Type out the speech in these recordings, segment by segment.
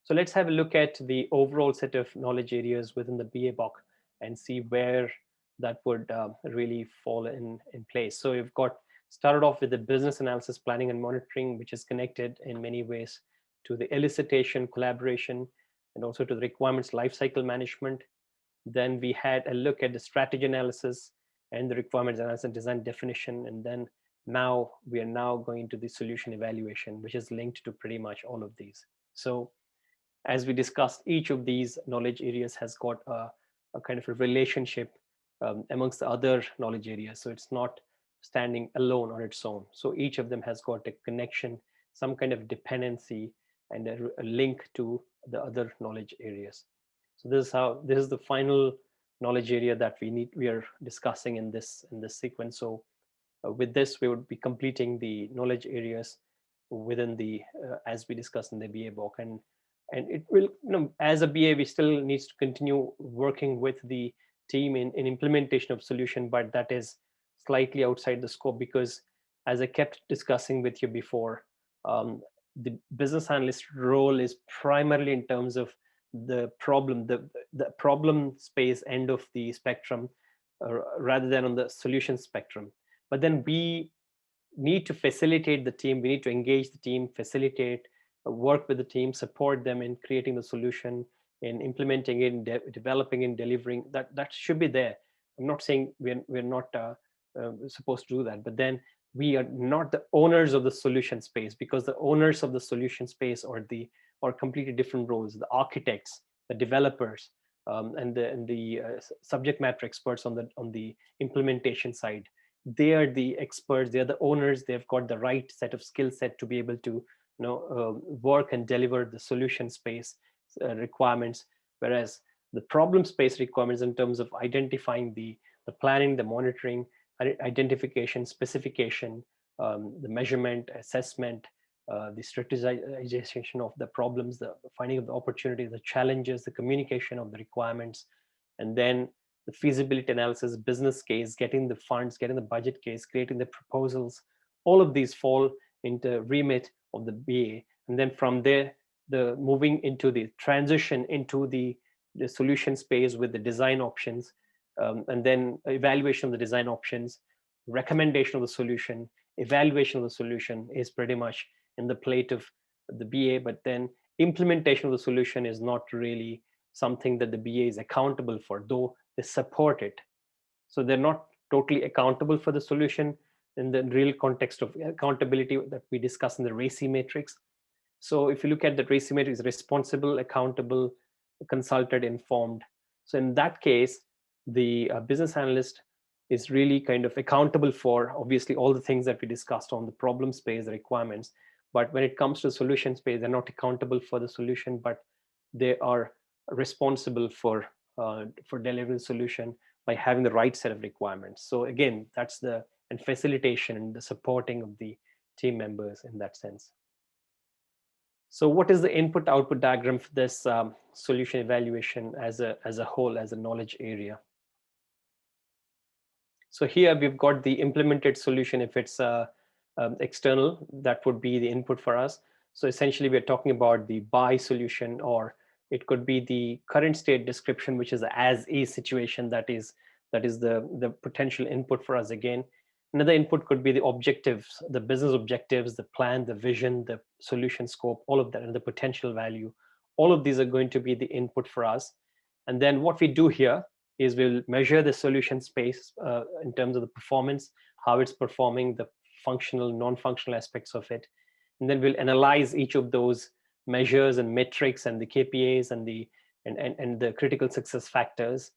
So let's have a look at the overall set of knowledge areas within the BA box and see where that would really fall in place. So we've got started off with the business analysis, planning and monitoring, which is connected in many ways to the elicitation, collaboration, and also to the requirements lifecycle management. Then we had a look at the strategy analysis and the requirements analysis and design definition. And then now we are now going to the solution evaluation, which is linked to pretty much all of these. So as we discussed, each of these knowledge areas has got a kind of a relationship amongst the other knowledge areas. So it's not standing alone on its own. So each of them has got a connection, some kind of dependency, and a link to the other knowledge areas. So this is the final knowledge area that we are discussing in this sequence. So with this, we would be completing the knowledge areas within the as we discussed in the BA book. And it will, as a BA, we still needs to continue working with the team in implementation of solution, but that is slightly outside the scope, because as I kept discussing with you before, the business analyst role is primarily in terms of the problem space end of the spectrum, rather than on the solution spectrum. But then we need to facilitate the team, we need to engage the team, facilitate, work with the team, support them in creating the solution, in implementing it, developing and delivering. That should be there. I'm not saying we're not supposed to do that, but then we are not the owners of the solution space, because the owners of the solution space are completely different roles: the architects, the developers, and the subject matter experts on the implementation side. They are the experts, they are the owners, they've got the right set of skill set to be able to work and deliver the solution space requirements, whereas the problem space requirements in terms of identifying the planning, the monitoring, identification, specification, the measurement, assessment, the strategization of the problems, the finding of the opportunities, the challenges, the communication of the requirements, and then the feasibility analysis, business case, getting the funds, getting the budget case, creating the proposals. All of these fall into remit of the BA. And then from there, the moving into the transition into the solution space with the design options, and then evaluation of the design options, recommendation of the solution, evaluation of the solution is pretty much in the plate of the BA. But then implementation of the solution is not really something that the BA is accountable for, though they support it. So they're not totally accountable for the solution in the real context of accountability that we discussed in the RACI matrix. So if you look at the RACI matrix, responsible, accountable, consulted, informed. So in that case, the business analyst is really kind of accountable for obviously all the things that we discussed on the problem space, the requirements. But when it comes to solution space, they're not accountable for the solution, but they are responsible for delivering the solution by having the right set of requirements. So again, that's the and facilitation and the supporting of the team members in that sense. So what is the input output diagram for this solution evaluation as a whole, as a knowledge area? So here we've got the implemented solution. If it's external, that would be the input for us. So essentially we're talking about the buy solution, or it could be the current state description, which is the as is situation. That is the potential input for us again. Another input could be the objectives, the business objectives, the plan, the vision, the solution scope, all of that, and the potential value. All of these are going to be the input for us. And then what we do here is we'll measure the solution space in terms of the performance, how it's performing, the functional, non-functional aspects of it. And then we'll analyze each of those measures and metrics and the KPIs and the critical success factors.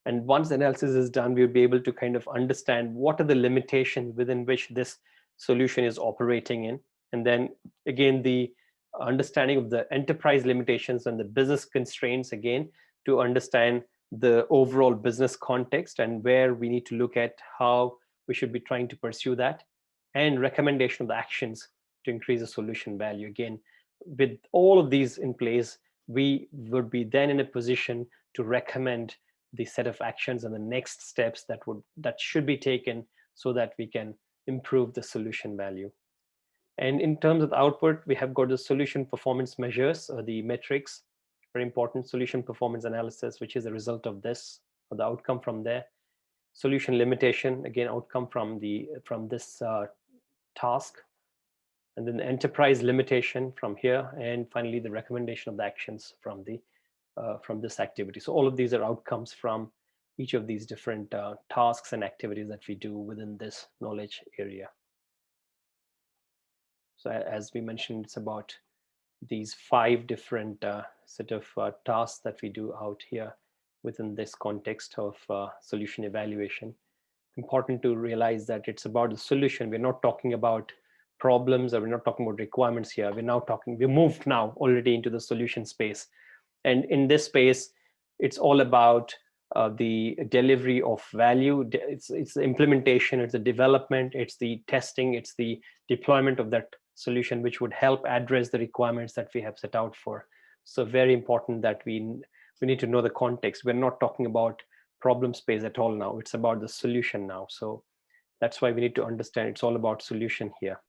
And once analysis is done, we'll be able to kind of understand what are the limitations within which this solution is operating in. And then again, the understanding of the enterprise limitations and the business constraints, again, to understand the overall business context and where we need to look at how we should be trying to pursue that, and recommendation of the actions to increase the solution value. Again, with all of these in place, we would be then in a position to recommend the set of actions and the next steps that should be taken so that we can improve the solution value. And in terms of the output, we have got the solution performance measures, or the metrics, very important. Solution performance analysis, which is a result of this, or the outcome from there. Solution limitation, again, outcome from this task. And then the enterprise limitation from here, and finally the recommendation of the actions from this activity. So all of these are outcomes from each of these different tasks and activities that we do within this knowledge area. So as we mentioned, it's about these 5 different set of tasks that we do out here within this context of solution evaluation. Important to realize that it's about the solution. We're not talking about problems, or we're not talking about requirements here. We moved now already into the solution space. And in this space, it's all about the delivery of value. It's the implementation, it's the development, it's the testing, it's the deployment of that solution, which would help address the requirements that we have set out for. So very important that we need to know the context. We're not talking about problem space at all now. It's about the solution now. So that's why we need to understand it's all about solution here.